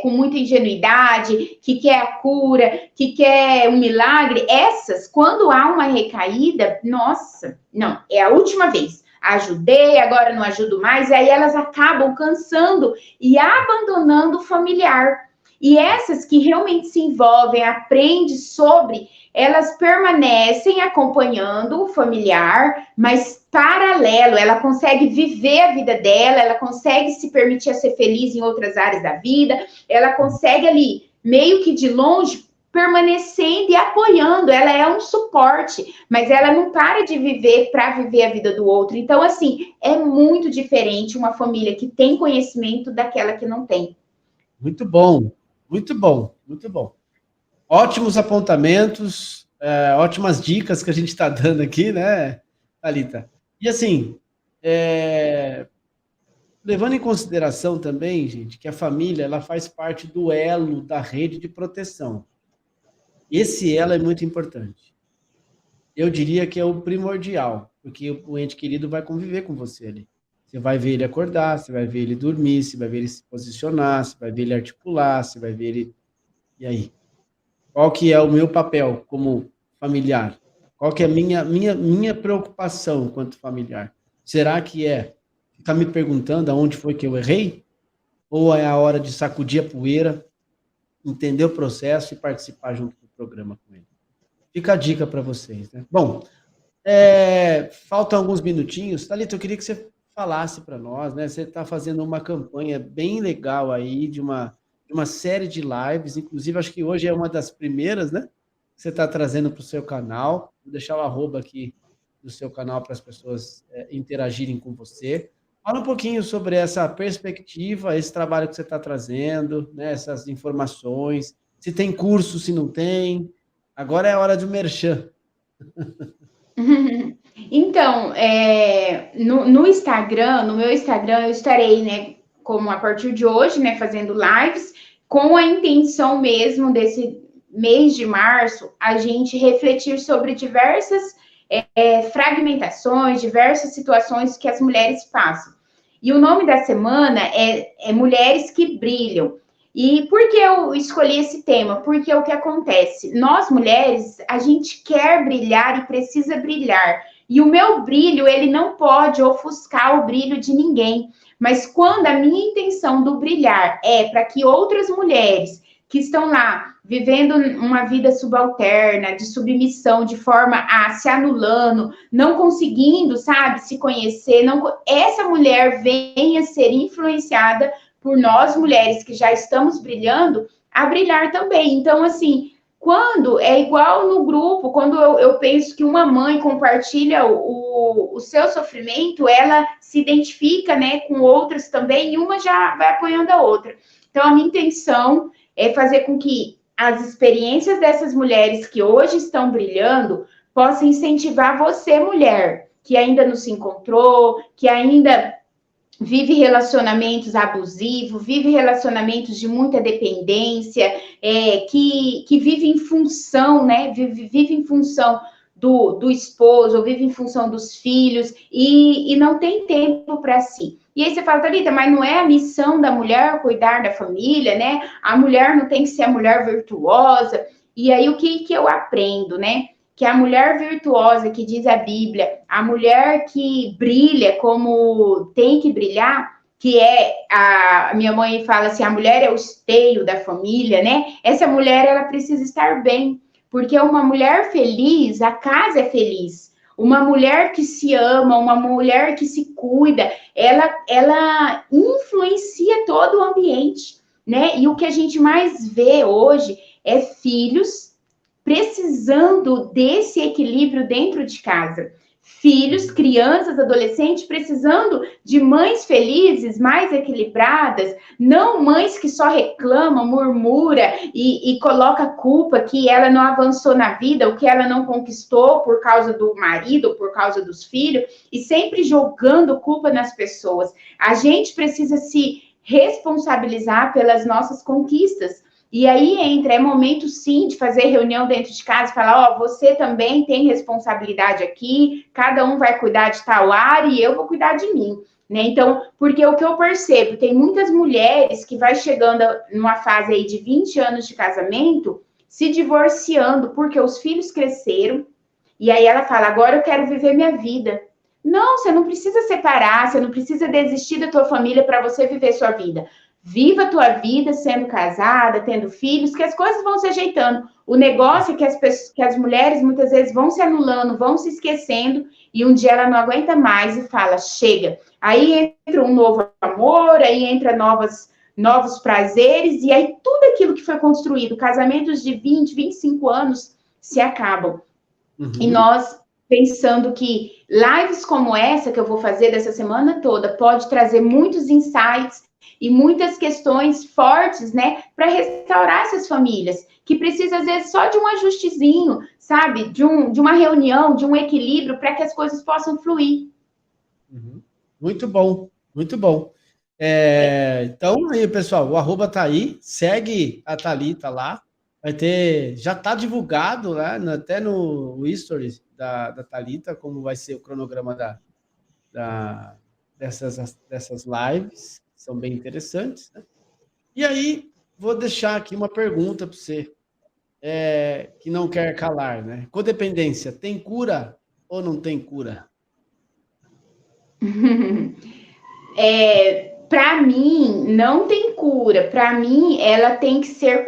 Com muita ingenuidade, que quer a cura, que quer um milagre, essas, quando há uma recaída, nossa, não, é a última vez. Ajudei, agora não ajudo mais, e aí elas acabam cansando e abandonando o familiar. E essas que realmente se envolvem, aprendem sobre, elas permanecem acompanhando o familiar, mas paralelo, ela consegue viver a vida dela, ela consegue se permitir a ser feliz em outras áreas da vida, ela consegue ali, meio que de longe, permanecendo e apoiando, ela é um suporte, mas ela não para de viver para viver a vida do outro. Então, assim, é muito diferente uma família que tem conhecimento daquela que não tem. Muito bom, muito bom, muito bom. Ótimos apontamentos, ótimas dicas que a gente está dando aqui, né, Thalita? E assim, levando em consideração também, gente, que a família ela faz parte do elo da rede de proteção. Esse elo é muito importante. Eu diria que é o primordial, porque o ente querido vai conviver com você ali. Você vai ver ele acordar, você vai ver ele dormir, você vai ver ele se posicionar, você vai ver ele articular, você vai ver ele... E aí? Qual que é o meu papel como familiar? Qual que é a minha preocupação enquanto familiar? Será que é ficar me perguntando aonde foi que eu errei? Ou é a hora de sacudir a poeira, entender o processo e participar junto do programa com ele? Fica a dica para vocês, né? Bom, faltam alguns minutinhos. Thalita, eu queria que você falasse para nós, né? Você está fazendo uma campanha bem legal aí de uma série de lives, inclusive acho que hoje é uma das primeiras, né? Que você está trazendo para o seu canal. Vou deixar o arroba aqui do seu canal para as pessoas interagirem com você. Fala um pouquinho sobre essa perspectiva, esse trabalho que você está trazendo, né? Essas informações, se tem curso, se não tem. Agora é a hora do merchan. Então, no Instagram, no meu Instagram, eu estarei, né, como a partir de hoje, né, fazendo lives, com a intenção mesmo desse mês de março, a gente refletir sobre diversas fragmentações, diversas situações que as mulheres passam. E o nome da semana é Mulheres que Brilham. E por que eu escolhi esse tema? Porque é o que acontece. Nós, mulheres, a gente quer brilhar e precisa brilhar. E o meu brilho, ele não pode ofuscar o brilho de ninguém. Mas quando a minha intenção do brilhar é para que outras mulheres que estão lá vivendo uma vida subalterna, de submissão, de forma a se anulando, não conseguindo, sabe, se conhecer, essa mulher venha ser influenciada por nós, mulheres que já estamos brilhando, a brilhar também. Então, assim, quando é igual no grupo, quando eu penso que uma mãe compartilha o seu sofrimento, ela se identifica, né, com outras também, e uma já vai apoiando a outra. Então, a minha intenção é fazer com que as experiências dessas mulheres que hoje estão brilhando possam incentivar você, mulher, que ainda não se encontrou, que ainda vive relacionamentos abusivos, vive relacionamentos de muita dependência, que vive em função, né? Vive em função do esposo, ou vive em função dos filhos, e não tem tempo para si. E aí você fala, Thalita, mas não é a missão da mulher cuidar da família, né? A mulher não tem que ser a mulher virtuosa. E aí o que eu aprendo, né? Que a mulher virtuosa, que diz a Bíblia, a mulher que brilha como tem que brilhar, que a minha mãe fala assim, a mulher é o esteio da família, né? Essa mulher, ela precisa estar bem, Porque uma mulher feliz, a casa é feliz. Uma mulher que se ama, uma mulher que se cuida, ela influencia todo o ambiente, né? E o que a gente mais vê hoje é filhos precisando desse equilíbrio dentro de casa. Filhos, crianças, adolescentes precisando de mães felizes, mais equilibradas, não mães que só reclamam, murmura e coloca culpa que ela não avançou na vida, o que ela não conquistou por causa do marido, por causa dos filhos, e sempre jogando culpa nas pessoas. A gente precisa se responsabilizar pelas nossas conquistas. E aí entra, é momento sim de fazer reunião dentro de casa, falar, ó, você também tem responsabilidade aqui, cada um vai cuidar de tal área e eu vou cuidar de mim, né? Então, porque o que eu percebo, tem muitas mulheres que vai chegando numa fase aí de 20 anos de casamento, se divorciando porque os filhos cresceram, e aí ela fala, agora eu quero viver minha vida. Não, você não precisa separar, você não precisa desistir da tua família para você viver sua vida. Viva a tua vida sendo casada, tendo filhos, que as coisas vão se ajeitando. O negócio é que as mulheres muitas vezes vão se anulando, vão se esquecendo, e um dia ela não aguenta mais e fala, chega. Aí entra um novo amor, aí entra novos prazeres, e aí tudo aquilo que foi construído, casamentos de 20, 25 anos, se acabam. Uhum. E nós, pensando que lives como essa que eu vou fazer dessa semana toda, pode trazer muitos insights, e muitas questões fortes, né, para restaurar essas famílias, que precisa, às vezes, só de um ajustezinho, sabe, de uma reunião, de um equilíbrio, para que as coisas possam fluir. Uhum. Muito bom, muito bom. Então, aí, pessoal, o arroba tá aí, segue a Thalita lá, vai ter, já tá divulgado, né, até no Stories da Thalita, como vai ser o cronograma dessas lives, são bem interessantes, né? E aí, vou deixar aqui uma pergunta para você, que não quer calar, né? Codependência, tem cura ou não tem cura? Para mim, não tem cura. Para mim, ela tem que ser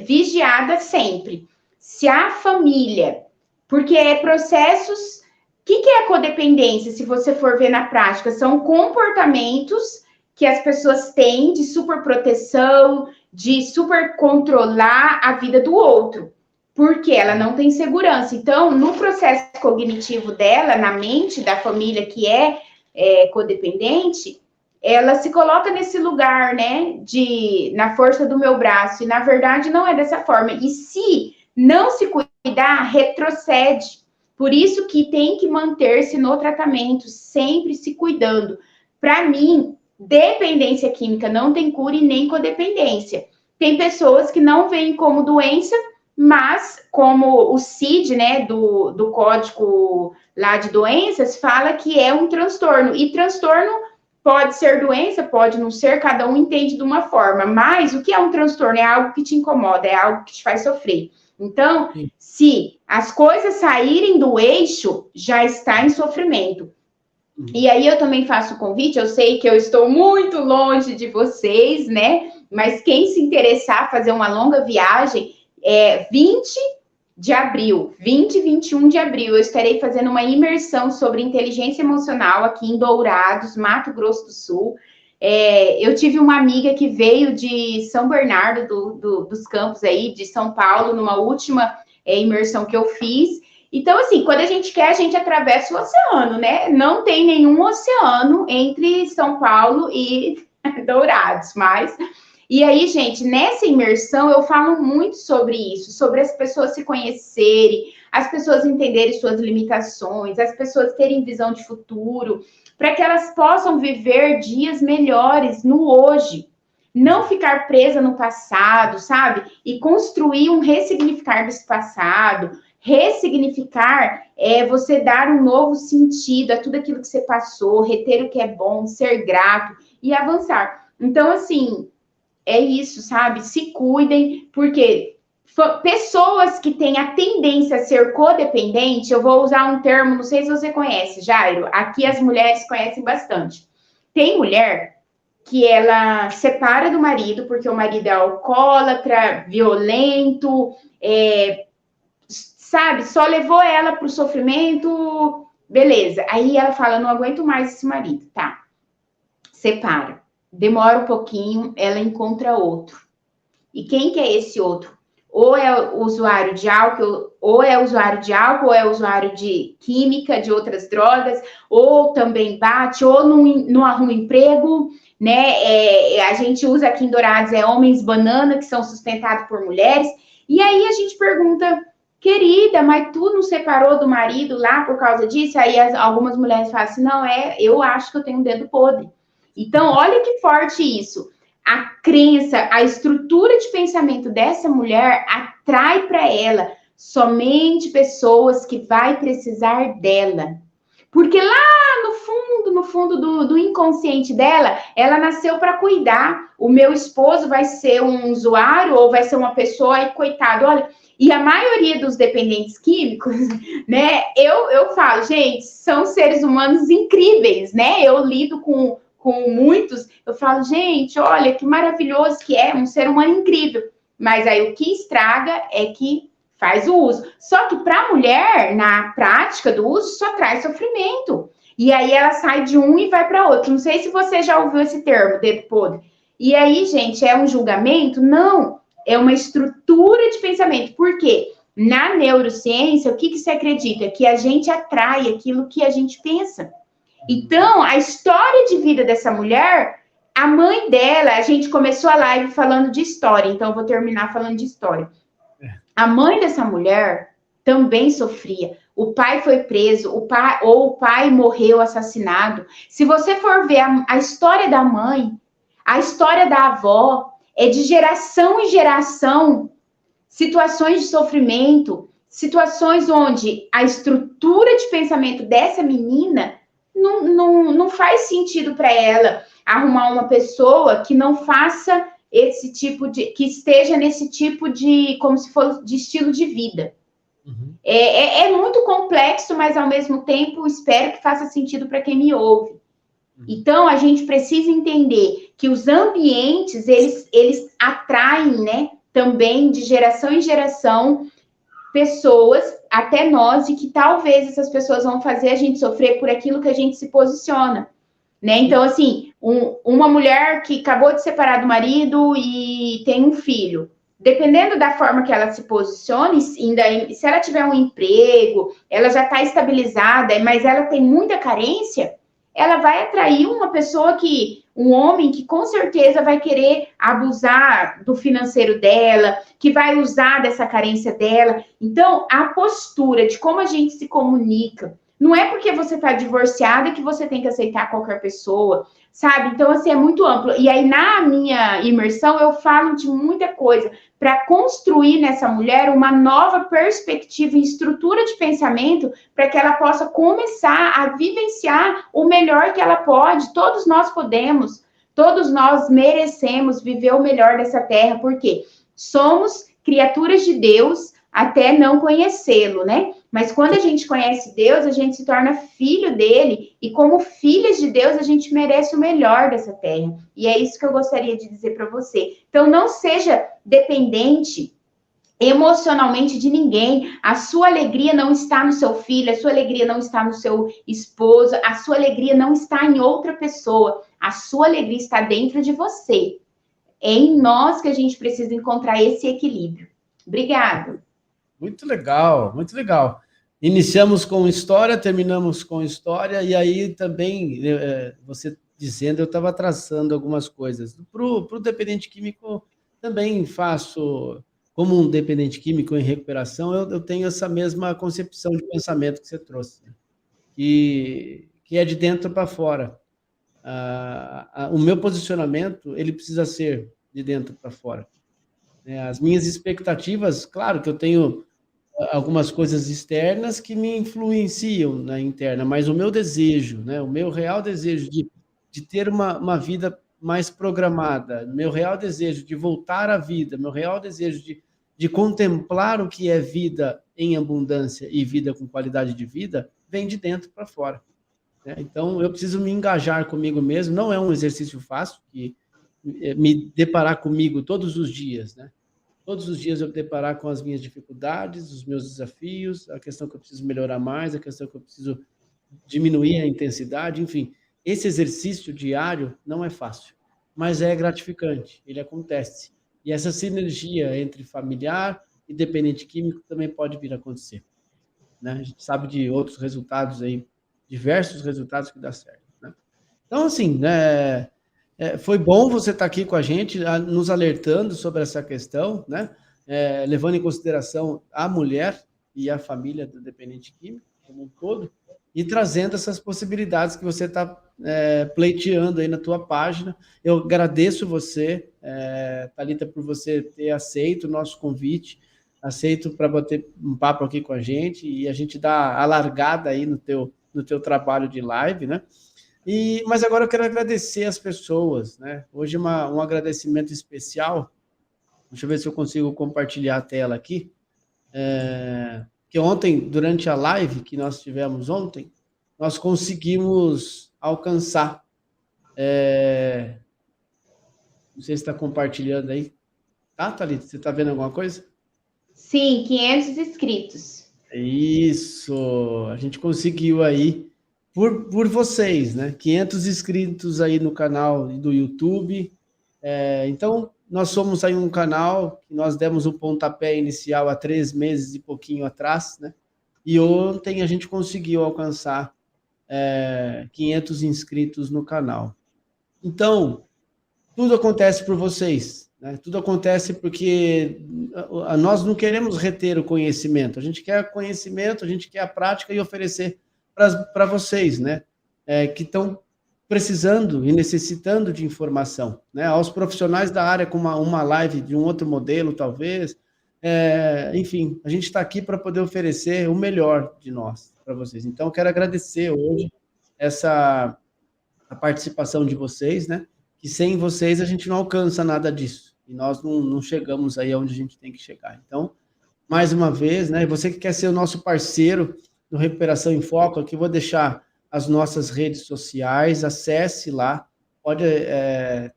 vigiada sempre. Se a família, porque é processos. O que é a codependência, se você for ver na prática? São comportamentos que as pessoas têm de superproteção, de super controlar a vida do outro, porque ela não tem segurança. Então, no processo cognitivo dela, na mente da família que é codependente, ela se coloca nesse lugar, né, na força do meu braço, e na verdade não é dessa forma. E se não se cuidar, retrocede. Por isso que tem que manter-se no tratamento, sempre se cuidando. Para mim, dependência química não tem cura e nem codependência. Tem pessoas que não veem como doença, mas como o CID, né, do código lá de doenças, fala que é um transtorno. E transtorno pode ser doença, pode não ser, cada um entende de uma forma. Mas o que é um transtorno? É algo que te incomoda, é algo que te faz sofrer. Então, se as coisas saírem do eixo, já está em sofrimento. E aí eu também faço o convite, eu sei que eu estou muito longe de vocês, né? Mas quem se interessar fazer uma longa viagem, 20 de abril, 20 e 21 de abril, eu estarei fazendo uma imersão sobre inteligência emocional aqui em Dourados, Mato Grosso do Sul. Eu tive uma amiga que veio de São Bernardo, dos Campos aí, de São Paulo, numa última imersão que eu fiz. Então, assim, quando a gente quer, a gente atravessa o oceano, né? Não tem nenhum oceano entre São Paulo e Dourados, mas... E aí, gente, nessa imersão eu falo muito sobre isso, sobre as pessoas se conhecerem, as pessoas entenderem suas limitações, as pessoas terem visão de futuro, para que elas possam viver dias melhores no hoje. Não ficar presa no passado, sabe? E construir um ressignificar desse passado. Ressignificar é você dar um novo sentido a tudo aquilo que você passou, reter o que é bom, ser grato e avançar. Então, assim, é isso, sabe? Se cuidem, porque pessoas que têm a tendência a ser codependente, eu vou usar um termo, não sei se você conhece, Jairo, aqui as mulheres conhecem bastante. Tem mulher que ela separa do marido, porque o marido é alcoólatra, violento, sabe, só levou ela para o sofrimento, beleza. Aí ela fala, não aguento mais esse marido, tá? Separa. Demora um pouquinho, ela encontra outro. E quem que é esse outro? Ou é usuário de álcool, ou é usuário de álcool, ou é usuário de química, de outras drogas, ou também bate, ou não arruma emprego, né? A gente usa aqui em Dourados, homens banana, que são sustentados por mulheres. E aí a gente pergunta, querida, mas tu não separou do marido lá por causa disso? Aí algumas mulheres falam assim, não, eu acho que eu tenho um dedo podre. Então, olha que forte isso. A crença, a estrutura de pensamento dessa mulher atrai para ela somente pessoas que vai precisar dela. Porque lá no fundo do inconsciente dela, ela nasceu para cuidar. O meu esposo vai ser um usuário ou vai ser uma pessoa e coitado, olha. E a maioria dos dependentes químicos, né? Eu falo, gente, são seres humanos incríveis, né? Eu lido com muitos, eu falo, gente, olha que maravilhoso que é, um ser humano incrível. Mas aí o que estraga é que faz o uso. Só que para a mulher, na prática do uso, só traz sofrimento. E aí ela sai de um e vai para outro. Não sei se você já ouviu esse termo, dedo podre. E aí, gente, é um julgamento? Não. É uma estrutura de pensamento. Por quê? Na neurociência, o que se acredita? Que a gente atrai aquilo que a gente pensa. Então, a história de vida dessa mulher, a mãe dela, a gente começou a live falando de história, então eu vou terminar falando de história. A mãe dessa mulher também sofria. O pai foi preso, o pai morreu assassinado. Se você for ver a história da mãe, a história da avó, é de geração em geração, situações de sofrimento, situações onde a estrutura de pensamento dessa menina não faz sentido para ela arrumar uma pessoa que não faça esse tipo de, que esteja nesse tipo de, como se fosse de estilo de vida. Uhum. É muito complexo, mas ao mesmo tempo espero que faça sentido para quem me ouve. Uhum. Então a gente precisa entender que os ambientes eles atraem, né, também de geração em geração pessoas, até nós, e que talvez essas pessoas vão fazer a gente sofrer por aquilo que a gente se posiciona, né? Então, assim, uma mulher que acabou de separar do marido e tem um filho, dependendo da forma que ela se posicione, se ela tiver um emprego, ela já está estabilizada, mas ela tem muita carência, ela vai atrair um homem que com certeza vai querer abusar do financeiro dela, que vai usar dessa carência dela. Então, a postura de como a gente se comunica, não é porque você está divorciada que você tem que aceitar qualquer pessoa, sabe? Então, assim, é muito amplo. E aí, na minha imersão, eu falo de muita coisa para construir nessa mulher uma nova perspectiva e estrutura de pensamento para que ela possa começar a vivenciar o melhor que ela pode. Todos nós podemos, todos nós merecemos viver o melhor dessa terra, porque somos criaturas de Deus até não conhecê-lo, né? Mas quando a gente conhece Deus, a gente se torna filho dele, e como filhas de Deus, a gente merece o melhor dessa terra. E é isso que eu gostaria de dizer para você. Então, não seja dependente emocionalmente de ninguém. A sua alegria não está no seu filho, a sua alegria não está no seu esposo, a sua alegria não está em outra pessoa. A sua alegria está dentro de você. É em nós que a gente precisa encontrar esse equilíbrio. Obrigada. Muito legal, muito legal. Iniciamos com história, terminamos com história, e aí também, você dizendo, eu estava traçando algumas coisas. Para o dependente químico, também faço, como um dependente químico em recuperação, eu tenho essa mesma concepção de pensamento que você trouxe, né? que é de dentro para fora. O meu posicionamento, ele precisa ser de dentro para fora. As minhas expectativas, claro que eu tenho algumas coisas externas que me influenciam na interna, mas o meu desejo, né, o meu real desejo de ter uma vida mais programada, meu real desejo de voltar à vida, meu real desejo de contemplar o que é vida em abundância e vida com qualidade de vida, vem de dentro para fora. Né? Então, eu preciso me engajar comigo mesmo, não é um exercício fácil, me deparar comigo todos os dias, né? todos os dias eu me deparar com as minhas dificuldades, os meus desafios, a questão que eu preciso melhorar mais, a questão que eu preciso diminuir a intensidade, enfim. Esse exercício diário não é fácil, mas é gratificante, ele acontece. E essa sinergia entre familiar e dependente químico também pode vir a acontecer, né? A gente sabe de outros resultados aí, diversos resultados que dá certo, né? Então, assim, né, foi bom você estar aqui com a gente, nos alertando sobre essa questão, né? Levando em consideração a mulher e a família do dependente químico como um todo, e trazendo essas possibilidades que você está pleiteando aí na tua página. Eu agradeço você, Thalita, por você ter aceito o nosso convite, aceito para bater um papo aqui com a gente, e a gente dá a largada aí no teu trabalho de live, né? Mas agora eu quero agradecer as pessoas, né? Hoje um agradecimento especial. Deixa eu ver se eu consigo compartilhar a tela aqui. Que ontem, durante a live que nós tivemos ontem, nós conseguimos alcançar. Não sei se está compartilhando aí. Tá, Thalita? Você está vendo alguma coisa? Sim, 500 inscritos. Isso! A gente conseguiu aí por vocês, né? 500 inscritos aí no canal do YouTube. Então, nós somos aí um canal que nós demos o pontapé inicial há 3 meses e pouquinho atrás, né? E ontem a gente conseguiu alcançar 500 inscritos no canal. Então, tudo acontece por vocês, né? Tudo acontece porque nós não queremos reter o conhecimento, a gente quer conhecimento, a gente quer a prática e oferecer para vocês, né? Que estão precisando e necessitando de informação, né? Aos profissionais da área com uma live de um outro modelo, talvez. Enfim, a gente está aqui para poder oferecer o melhor de nós para vocês. Então, eu quero agradecer hoje a participação de vocês, né? Que sem vocês a gente não alcança nada disso. E nós não chegamos aí onde a gente tem que chegar. Então, mais uma vez, né? Você que quer ser o nosso parceiro no Recuperação em Foco, aqui eu vou deixar as nossas redes sociais, acesse lá,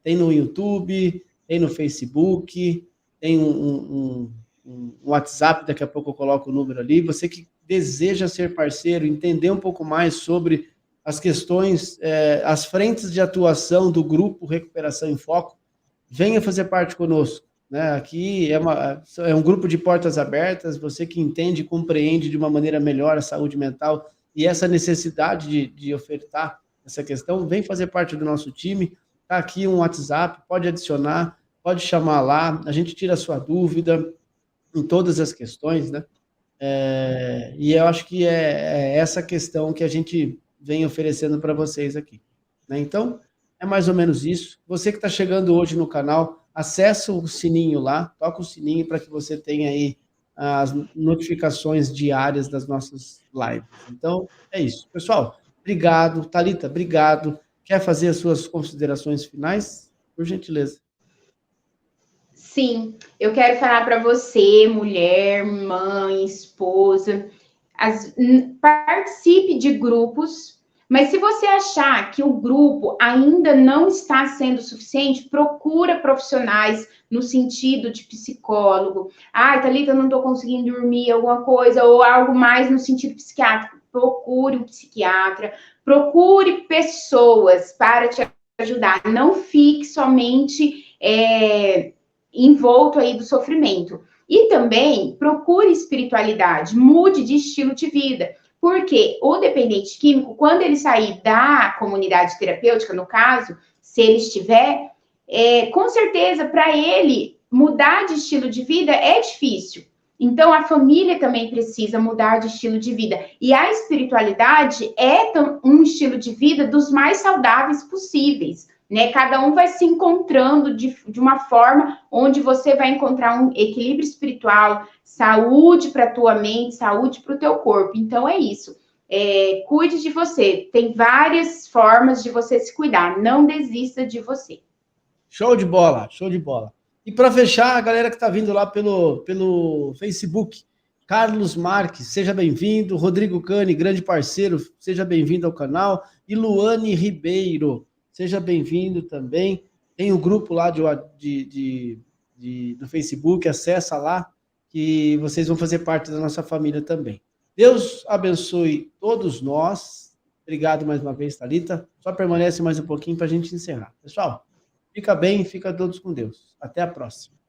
tem no YouTube, tem no Facebook, tem um WhatsApp, daqui a pouco eu coloco o número ali. Você que deseja ser parceiro, entender um pouco mais sobre as questões, as frentes de atuação do grupo Recuperação em Foco, venha fazer parte conosco, né? Aqui é um grupo de portas abertas, você que entende e compreende de uma maneira melhor a saúde mental e essa necessidade de ofertar essa questão, vem fazer parte do nosso time. Está aqui um WhatsApp, pode adicionar, pode chamar lá, a gente tira a sua dúvida em todas as questões, né? E eu acho que é essa questão que a gente vem oferecendo para vocês aqui, né? Então, é mais ou menos isso. Você que está chegando hoje no canal, acessa o sininho lá, toca o sininho para que você tenha aí as notificações diárias das nossas lives. Então, é isso. Pessoal, obrigado. Thalita, obrigado. Quer fazer as suas considerações finais? Por gentileza. Sim, eu quero falar para você, mulher, mãe, esposa, participe de grupos, mas se você achar que o grupo ainda não está sendo suficiente, procura profissionais no sentido de psicólogo. Thalita, eu não estou conseguindo dormir, alguma coisa, ou algo mais no sentido psiquiátrico. Procure um psiquiatra, procure pessoas para te ajudar. Não fique somente envolto aí do sofrimento. E também procure espiritualidade, mude de estilo de vida. Porque o dependente químico, quando ele sair da comunidade terapêutica, no caso, se ele estiver, com certeza, para ele mudar de estilo de vida é difícil. Então, a família também precisa mudar de estilo de vida. E a espiritualidade é um estilo de vida dos mais saudáveis possíveis, né? Cada um vai se encontrando de uma forma onde você vai encontrar um equilíbrio espiritual, saúde para a tua mente, saúde para o teu corpo. Então, é isso. Cuide de você. Tem várias formas de você se cuidar. Não desista de você. Show de bola, show de bola. E para fechar, a galera que está vindo lá pelo Facebook, Carlos Marques, seja bem-vindo. Rodrigo Cani, grande parceiro, seja bem-vindo ao canal. E Luane Ribeiro, seja bem-vindo também. Tem um grupo lá do Facebook, acessa lá, que vocês vão fazer parte da nossa família também. Deus abençoe todos nós. Obrigado mais uma vez, Thalita. Só permanece mais um pouquinho para a gente encerrar. Pessoal, fica bem, fica todos com Deus. Até a próxima.